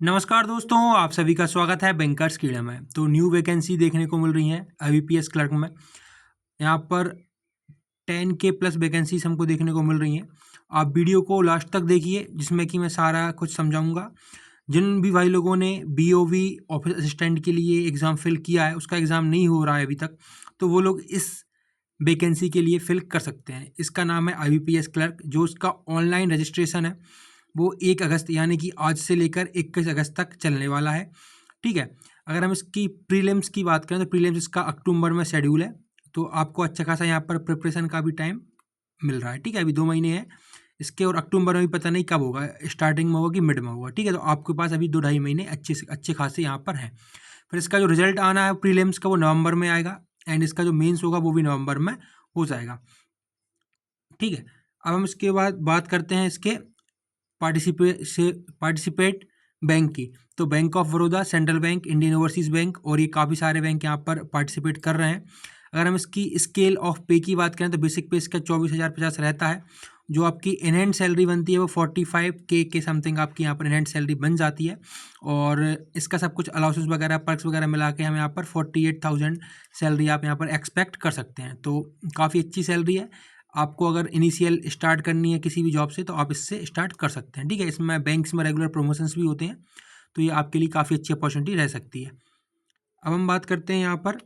नमस्कार दोस्तों, आप सभी का स्वागत है बैंकर्स कीड़ा में। तो न्यू वैकेंसी देखने को मिल रही है आईबीपीएस क्लर्क में। यहाँ पर 10K प्लस वैकेंसीज हमको देखने को मिल रही हैं। आप वीडियो को लास्ट तक देखिए, जिसमें कि मैं सारा कुछ समझाऊंगा। जिन भी भाई लोगों ने बीओवी ऑफिस असिस्टेंट के लिए एग्ज़ाम फिल किया है, उसका एग्ज़ाम नहीं हो रहा है अभी तक, तो वो लोग इस वैकेंसी के लिए फिल कर सकते हैं। इसका नाम है आईबीपीएस क्लर्क। जो इसका ऑनलाइन रजिस्ट्रेशन है वो 1 अगस्त यानी कि आज से लेकर 21 अगस्त तक चलने वाला है। ठीक है। अगर हम इसकी प्रीलिम्स की बात करें तो प्रीलिम्स इसका अक्टूबर में शेड्यूल है। तो आपको अच्छा खासा यहाँ पर प्रिपरेशन का भी टाइम मिल रहा है। ठीक है, अभी 2 महीने हैं इसके, और अक्टूबर में भी पता नहीं कब होगा, स्टार्टिंग में होगा कि मिड में होगा। ठीक है, तो आपके पास अभी 2-2.5 महीने अच्छे खासे यहाँ पर हैं। फिर इसका जो रिजल्ट आना है प्रीलिम्स का, वो नवंबर में आएगा, एंड इसका जो मेंस होगा वो भी नवंबर में हो जाएगा। ठीक है। अब हम इसके बाद बात करते हैं इसके पार्टिसिपेट बैंक की। तो bank of Baroda, central bank, Indian overseas bank और ये काफ़ी सारे बैंक यहाँ पर पार्टिसिपेट कर रहे हैं। अगर हम इसकी स्केल ऑफ पे की बात करें तो बेसिक पे इसका 24,050 रहता है। जो आपकी इनहैंड सैलरी बनती है वो 45K के समथिंग आपकी यहाँ पर इनहैंड सैलरी बन जाती है। और इसका सब कुछ अलाउंसेस वगैरह, पर्क्स वगैरह मिला के हम यहाँ पर 48,000 सैलरी आप यहाँ पर एक्सपेक्ट कर सकते हैं। तो काफ़ी अच्छी सैलरी है। आपको अगर इनिशियल स्टार्ट करनी है किसी भी जॉब से तो आप इससे स्टार्ट कर सकते हैं। ठीक है, इसमें बैंक्स में रेगुलर प्रमोशंस भी होते हैं, तो ये आपके लिए काफ़ी अच्छी अपॉर्चुनिटी रह सकती है। अब हम बात करते हैं यहाँ पर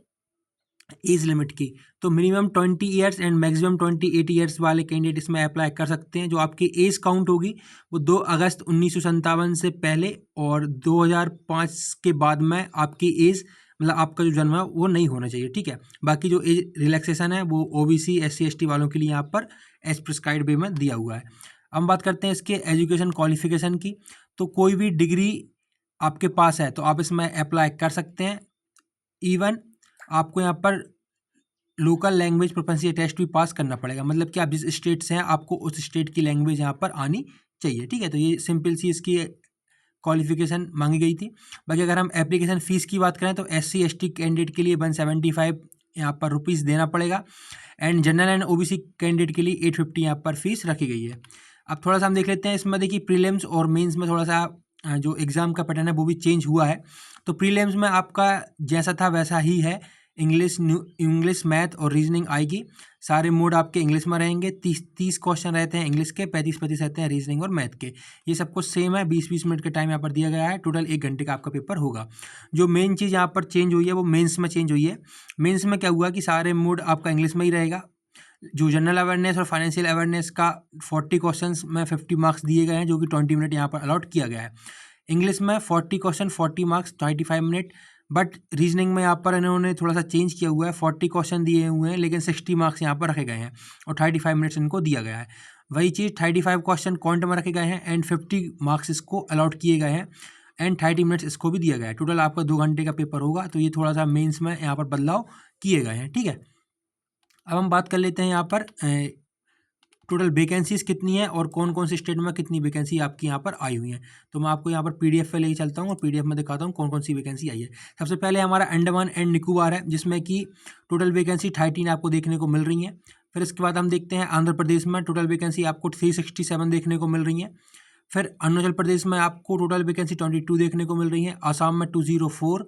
एज लिमिट की। तो minimum 20 years and maximum 28 years वाले कैंडिडेट इसमें अप्लाई कर सकते हैं। जो आपकी एज काउंट होगी वो 2 अगस्त 1957 से पहले और 2005 के बाद में आपकी एज, मतलब आपका जो जन्म है वो नहीं होना चाहिए। ठीक है, बाकी जो एज रिलैक्सेशन है वो ओबीसी SC ST वालों के लिए यहाँ पर एज प्रिस्क्राइब्ड वे में दिया हुआ है। हम बात करते हैं इसके एजुकेशन क्वालिफिकेशन की। तो कोई भी डिग्री आपके पास है तो आप इसमें अप्लाई कर सकते हैं। इवन आपको यहाँ पर लोकल लैंग्वेज प्रोफिशिएंसी टेस्ट भी पास करना पड़ेगा, मतलब कि आप जिस स्टेट से हैं आपको उस स्टेट की लैंग्वेज यहाँ पर आनी चाहिए। ठीक है, तो ये सिंपल सी इसकी क्वालिफिकेशन मांगी गई थी। बाकी अगर हम एप्लीकेशन फ़ीस की बात करें तो SC ST कैंडिडेट के लिए 175 यहाँ पर रुपीज़ देना पड़ेगा, and general and OBC candidate के लिए 850 यहाँ पर फीस रखी गई है। अब थोड़ा सा हम देख लेते हैं इसमें। देखिए, प्रीलिम्स और मेंस में थोड़ा सा जो एग्ज़ाम का पैटर्न है वो भी चेंज हुआ है। तो प्रीलिम्स में आपका जैसा था वैसा ही है। इंग्लिश, मैथ और रीजनिंग आएगी। सारे मोड आपके इंग्लिश में रहेंगे। 30 क्वेश्चन रहते हैं इंग्लिश के, 35 रहते हैं रीजनिंग और मैथ के। ये सब कुछ सेम है। 20-20 मिनट का टाइम यहाँ पर दिया गया है। टोटल 1 घंटे का आपका पेपर होगा। जो मेन चीज़ यहाँ पर चेंज हुई है वो मेंस में चेंज हुई है। मेंस में क्या हुआ कि सारे मोड आपका इंग्लिश में ही रहेगा। जो जनरल अवेयरनेस और फाइनेंशियल अवेयरनेस का 40 क्वेश्चंस में 50 मार्क्स दिए गए हैं, जो कि 20 मिनट यहाँ पर अलॉट किया गया है। इंग्लिश में 40 question 40 marks 25 minute. But reasoning में यहाँ पर इन्होंने थोड़ा सा चेंज किया हुआ है। 40 क्वेश्चन दिए हुए हैं लेकिन 60 मार्क्स यहाँ पर रखे गए हैं और 35 मिनट्स इनको दिया गया है। वही चीज़ 35 क्वेश्चन क्वांट में रखे गए हैं एंड 50 मार्क्स इसको अलॉट किए गए हैं, एंड 30 मिनट्स इसको भी दिया गया है। टोटल आपका 2 घंटे का पेपर होगा। तो ये थोड़ा सा मेंस में यहाँ पर बदलाव किए गए हैं। ठीक है, अब हम बात कर लेते हैं यहाँ पर टोटल वैकेंसीज कितनी है और कौन कौन से स्टेट में कितनी वैकेंसी आपकी यहाँ पर आई हुई है। तो मैं आपको यहाँ पर PDF पे लेके चलता हूँ और PDF में दिखाता हूँ कौन कौन सी वैकेंसी आई है। सबसे पहले हमारा अंडमान एंड निकोबार है, जिसमें कि टोटल वैकेंसी 13 आपको देखने को मिल रही है। फिर इसके बाद हम देखते हैं आंध्र प्रदेश में टोटल वैकेंसी आपको 367 देखने को मिल रही है। फिर अरुणाचल प्रदेश में आपको टोटल वैकेंसी 22 देखने को मिल रही है। आसाम में 204,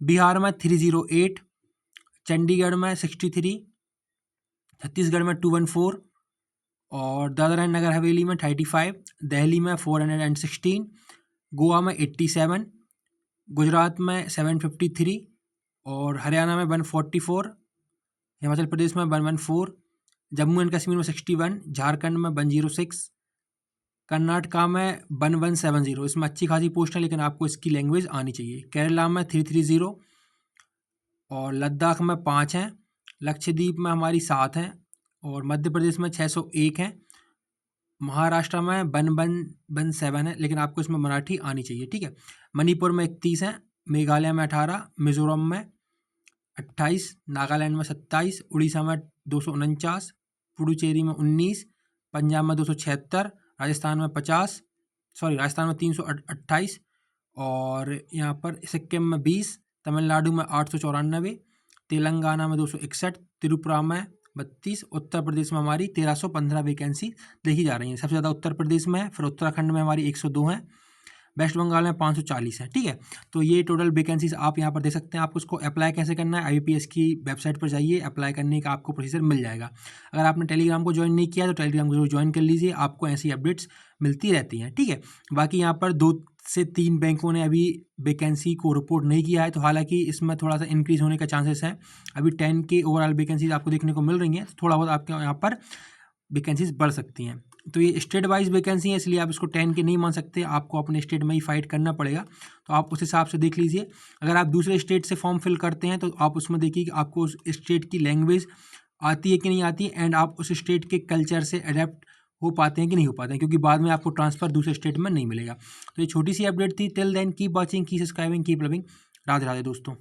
बिहार में 308, चंडीगढ़ में 63, छत्तीसगढ़ में 214 और दादरा एंड नगर हवेली में 35, दिल्ली में 416, गोवा में 87, गुजरात में 753 और हरियाणा में 144, हिमाचल प्रदेश में 114, जम्मू एंड कश्मीर में 61, झारखंड में 106, कर्नाटका में 1170। इसमें अच्छी खासी पोस्ट है लेकिन आपको इसकी लैंग्वेज आनी चाहिए। केरला में 330 और लद्दाख में 5 हैं। लक्षद्वीप में हमारी 7 हैं और मध्य प्रदेश में 601 हैं। महाराष्ट्र में 117 है लेकिन आपको इसमें मराठी आनी चाहिए। ठीक है, मणिपुर में 31 है, मेघालय में 18, मिजोरम में 28, नागालैंड में 27, उड़ीसा में 249, पुडुचेरी में 19, पंजाब में 276, राजस्थान में 50, राजस्थान में 328 और यहाँ पर सिक्किम में 20, तमिलनाडु में 894, तेलंगाना में 261, त्रिपुरा में 32, उत्तर प्रदेश में हमारी 1315 वैकेंसी देखी जा रही है। सबसे ज़्यादा उत्तर प्रदेश में है, फिर उत्तराखंड में हमारी 102 है, वेस्ट बंगाल में 540 है। ठीक है, तो ये टोटल वैकेंसीज आप यहाँ पर दे सकते हैं। आप उसको अप्लाई कैसे करना है, IBPS की वेबसाइट पर जाइए, अप्लाई करने का आपको प्रोसीजर मिल जाएगा। अगर आपने टेलीग्राम को ज्वाइन नहीं किया तो टेलीग्राम को जरूर ज्वाइन कर लीजिए, आपको ऐसी अपडेट्स मिलती रहती हैं। ठीक है, बाकी यहाँ पर 2 से 3 बैंकों ने अभी वैकेंसी को रिपोर्ट नहीं किया है, तो हालांकि इसमें थोड़ा सा इंक्रीज होने का चांसेस है। अभी 10 के ओवरऑल वैकेंसीज आपको देखने को मिल रही हैं, तो थोड़ा बहुत आपके यहाँ पर वैकेंसीज बढ़ सकती हैं। तो ये स्टेट वाइज वैकेंसी है, इसलिए आप इसको 10 के नहीं मान सकते, आपको अपने स्टेट में ही फाइट करना पड़ेगा। तो आप उस हिसाब से देख लीजिए। अगर आप दूसरे स्टेट से फॉर्म फिल करते हैं तो आप उसमें देखिए कि आपको उस स्टेट की लैंग्वेज आती है कि नहीं आती है, एंड आप उस स्टेट के कल्चर से अडेप्ट हो पाते हैं कि नहीं हो पाते हैं, क्योंकि बाद में आपको ट्रांसफर दूसरे स्टेट में नहीं मिलेगा। तो ये छोटी सी अपडेट थी। Till then keep watching, keep subscribing, keep loving. Radhe Radhe दोस्तों।